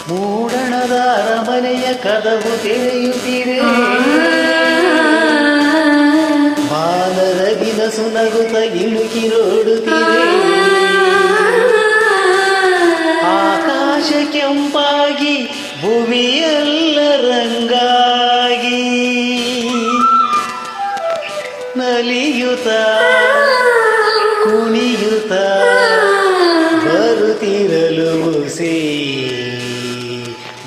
ಮೂಡಣದ ಅರಮನೆಯ ಕದವು ತೆರೆಯುತ್ತಿದೆ. ಬಾಲರಗಿನ ಸುನಗುತ ಇಳುಕಿ ನೋಡುತ್ತಿದೆ. ಆಕಾಶ ಕೆಂಪಾಗಿ ಭೂಮಿಯೆಲ್ಲ ರಂಗಾಗಿ ನಲಿಯುತ್ತ ಕುಣಿಯುತ್ತ ಬರುತ್ತಿರಲು ಸೇ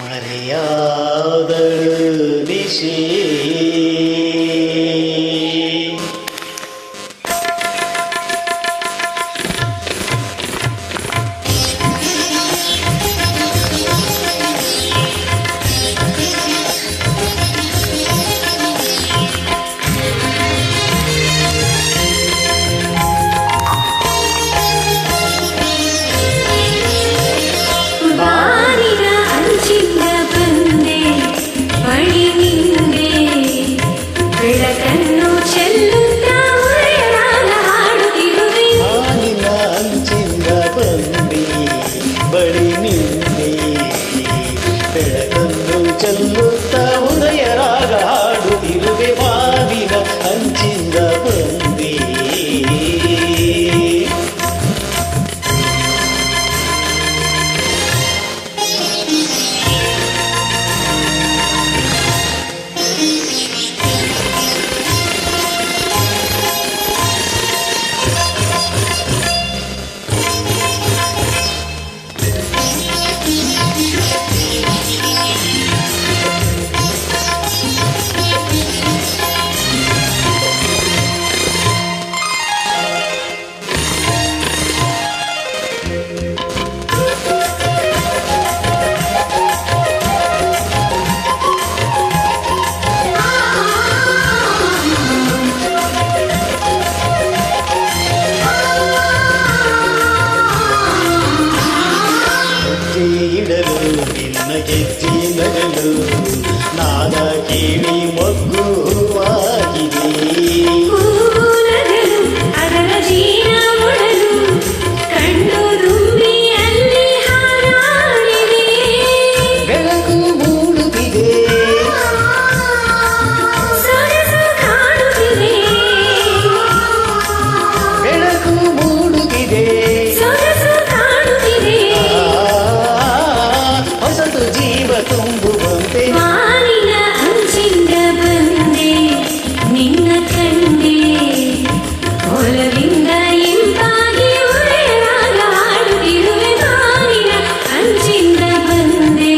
ಮರೆಯಾದಳು ನಿಶೇ. ಚೆಲ್ಲುತ್ತ ಉದಯ ರಾಗ ಹಾಡುತ್ತಿರುವೆ ಬಾವಿನ ಅಂಚಿಂದ ಬಂದಿ. ಗೆಜ್ಜಿನಗಳು ನಾದ ಕೇಳಿ ಮಗ್ಗುವಾಗಿದೆ. ಅದರ ಜೀನ ಮೊಡಲು ಕಂಡು ದುಂಬಿಯಲ್ಲಿ ಹಾರಾಡಿದೆ. ಬೆಳಕು ಮೂಡುತ್ತಿದೆ, ಸೊಗಸು ಕಾಣುತ್ತಿದೆ. ಬೆಳಕು ಮೂಡುತ್ತಿದೆ, ಸೊಗಸು ಕಾಣುತ್ತಿದೆ. ಹೊಸತು ಜೀವ ತುಂಬುವಂತೆ ಮಾನಿನ ಅಂಚಿಂದ ಬಂದೆ ನಿನ್ನ ಕಂಡೆ. ಹೊಲದಿಂದ ಇಂಪಾಗಿ ಉರೆಯಾಗ ಹಾಡುತ್ತಿರುವೆ. ಮಾನಿನ ಅಂಚಿಂದ ಬಂದೆ.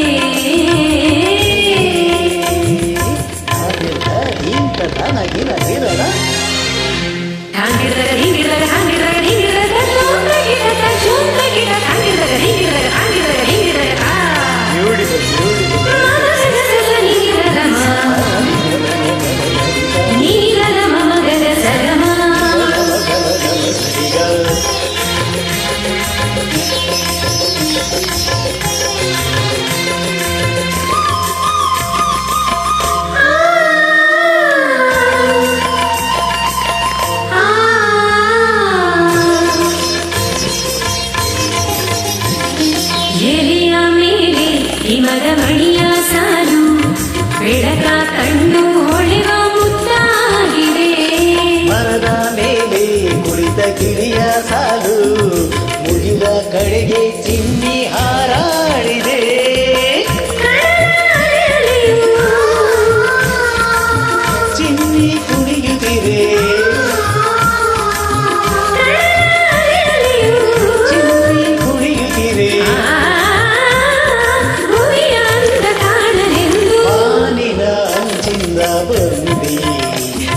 ಹಾಂಗಿರದಾಗ ಹಿಂಗಿರದಾಗ ಹಾಂಗಿರದಾಗ ಹಿಂಗಿರದಾಗ ಚೂಂತ ಗಿಡಕ ಚೂಂತ ಗಿಡ ಹಾಂಗಿರದಾಗ ಹಿಂಗಿರದಾಗ ಹಾಂಗಿರದಾಗ ಹಿಂಗಿರದಾಗ ನೀರದ ಮಗದ ಸಗಮ. ಎಲೆಯ ಮೇಲೆ ಹಿಮದ ಮಣಿಯ ಸಾಲು ಬೆಳಕ ಕಂಡು ಹೊಳೆವ ಮುದ್ದಾಗಿದೆ. ಮರದ ಮೇಲೆ ಕುಳಿತ ಗಿಳಿಯ ಸಾಲು ಮುಗಿದ ಕಡೆಗೆ ಚಿಮ್ಮಿ ಹಾರಾಡಿದೆ. ಚಿಮ್ಮಿ ಕುಣಿಯುತ್ತಿದೆ, ಚಿಮ್ಮಿ ಕುಣಿಯುತ್ತಿದೆ. ಬಾನಿನ ಅಂಚಿಂದ ಬಂದಿ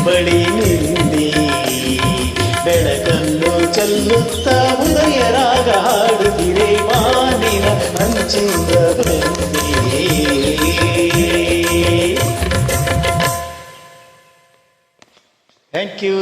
ಬಳಿ ನಿಂದಿ. ಬೆಳಕನ್ನು ಚೆಲ್ಲುತ್ತ ಉದಯ ರಾಗ ಹಾಡುತ್ತಿದೆ. ಬಾನಿನ ಅಂಚಿಂದ ಬಂದಿ. Thank you.